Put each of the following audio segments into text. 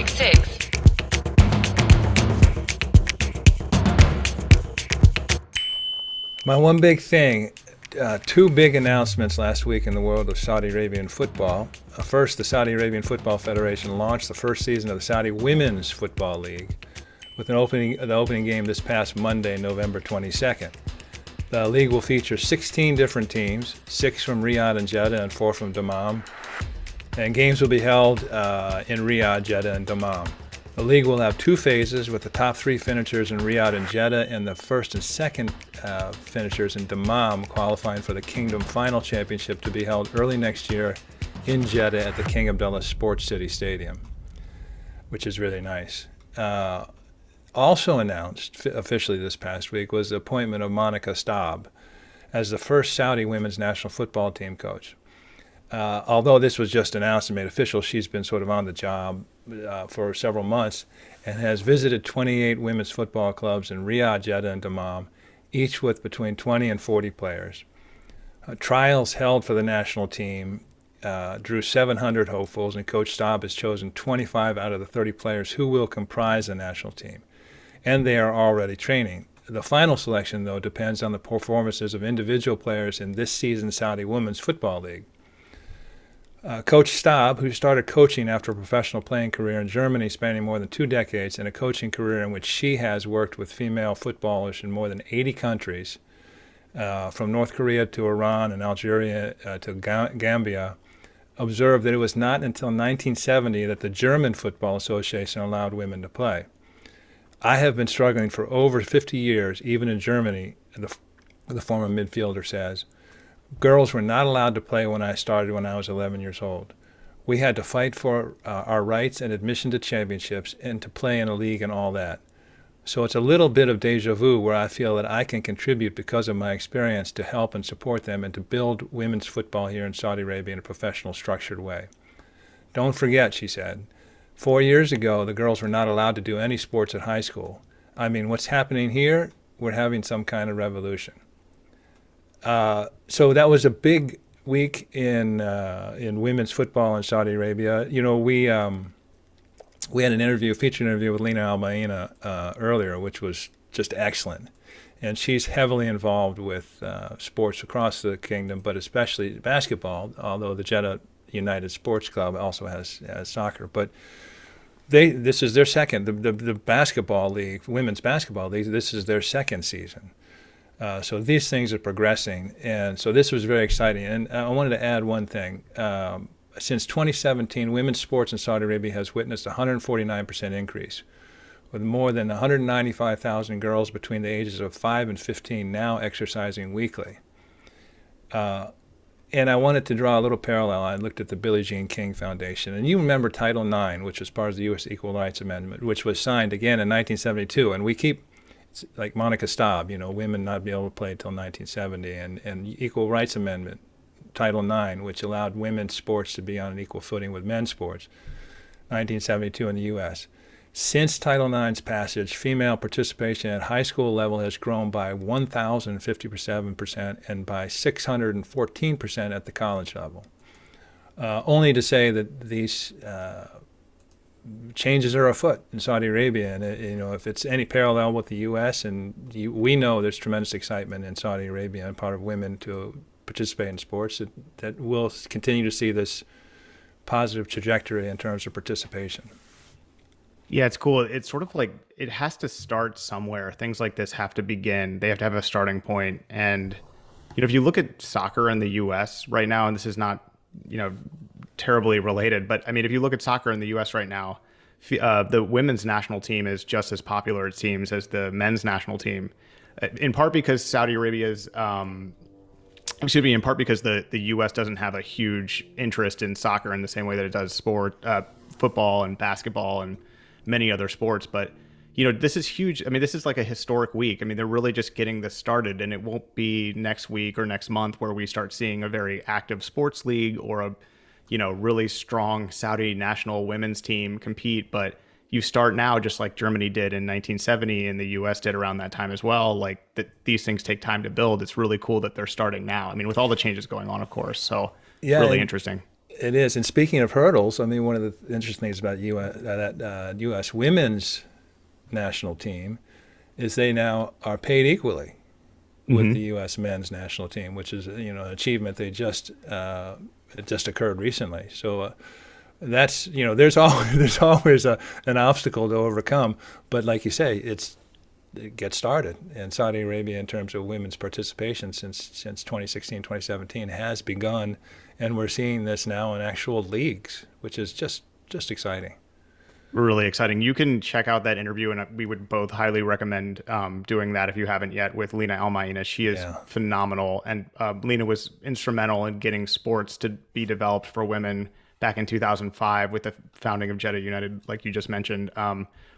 666. My one big thing, two big announcements last week in the world of Saudi Arabian football. First, the Saudi Arabian Football Federation launched the first season of the Saudi Women's Football League with the opening game this past Monday, November 22nd. The league will feature 16 different teams, 6 from Riyadh and Jeddah and 4 from Dammam. And games will be held in Riyadh, Jeddah, and Dammam. The league will have 2 phases, with the top 3 finishers in Riyadh and Jeddah and the first and second finishers in Dammam qualifying for the Kingdom Final Championship to be held early next year in Jeddah at the King Abdullah Sports City Stadium, which is really nice. Also announced officially this past week was the appointment of Monika Staab as the first Saudi women's national football team coach. Although this was just announced and made official, she's been sort of on the job for several months and has visited 28 women's football clubs in Riyadh, Jeddah, and Dammam, each with between 20 and 40 players. Trials held for the national team drew 700 hopefuls, and Coach Staab has chosen 25 out of the 30 players who will comprise the national team, and they are already training. The final selection, though, depends on the performances of individual players in this season's Saudi Women's Football League. Coach Staab, who started coaching after a professional playing career in Germany spanning more than 2 decades and a coaching career in which she has worked with female footballers in more than 80 countries, from North Korea to Iran and Algeria to Gambia, observed that it was not until 1970 that the German Football Association allowed women to play. I have been struggling for over 50 years, even in Germany, the former midfielder says. Girls were not allowed to play when I started when I was 11 years old. We had to fight for our rights and admission to championships and to play in a league and all that. So it's a little bit of deja vu where I feel that I can contribute because of my experience to help and support them and to build women's football here in Saudi Arabia in a professional, structured way. Don't forget, she said, 4 years ago, the girls were not allowed to do any sports at high school. I mean, what's happening here? We're having some kind of revolution. So that was a big week in women's football in Saudi Arabia. You know, we had a featured interview with Lena Albaina earlier, which was just excellent. And she's heavily involved with sports across the kingdom, but especially basketball, although the Jeddah United Sports Club also has soccer. But this is their second, the basketball league, women's basketball league, this is their second season. So these things are progressing, and so this was very exciting. And I wanted to add one thing. Since 2017, women's sports in Saudi Arabia has witnessed a 149% increase, with more than 195,000 girls between the ages of 5 and 15 now exercising weekly. And I wanted to draw a little parallel. I looked at the Billie Jean King Foundation. And you remember Title IX, which was part of the U.S. Equal Rights Amendment, which was signed again in 1972. And we keep, like Monika Staab, you know, women not be able to play until 1970, and Equal Rights Amendment, Title IX, which allowed women's sports to be on an equal footing with men's sports, 1972 in the U.S. Since Title IX's passage, female participation at high school level has grown by 1,057% and by 614% at the college level. Only to say that these changes are afoot in Saudi Arabia, and you know, if it's any parallel with the U.S., and we know there's tremendous excitement in Saudi Arabia on part of women to participate in sports, that we'll continue to see this positive trajectory in terms of participation. Yeah, it's cool. It's sort of like it has to start somewhere. Things like this have to begin. They have to have a starting point. And, you know, if you look at soccer in the U.S. right now, and this is not, you know, terribly related, but I mean, if you look at soccer in the U.S. right now, the women's national team is just as popular, it seems, as the men's national team, in part because Saudi Arabia's, in part because the U.S. doesn't have a huge interest in soccer in the same way that it does football and basketball and many other sports. But, you know, this is huge. I mean, this is like a historic week. I mean, they're really just getting this started, and it won't be next week or next month where we start seeing a very active sports league or a, you know, really strong Saudi national women's team compete. But you start now, just like Germany did in 1970 and the U.S. did around that time as well. Like these things take time to build. It's really cool that they're starting now. I mean, with all the changes going on, of course. So really interesting. It is. And speaking of hurdles, I mean, one of the interesting things about U.S. women's national team is they now are paid equally with the U.S. men's national team, which is an achievement they just it just occurred recently. So that's there's always an obstacle to overcome, but like you say, it gets started. And Saudi Arabia, in terms of women's participation since 2016, 2017, has begun, and we're seeing this now in actual leagues, which is just exciting. Really exciting. You can check out that interview, and we would both highly recommend doing that if you haven't yet with Lena Almaina. She is phenomenal, and Lena was instrumental in getting sports to be developed for women back in 2005 with the founding of Jeddah United, like you just mentioned.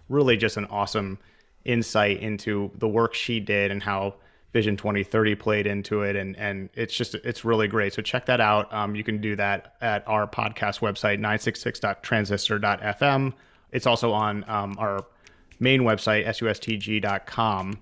Really just an awesome insight into the work she did and how Vision 2030 played into it. And it's really great. So check that out. You can do that at our podcast website, 966.transistor.fm. It's also on our main website, sustg.com.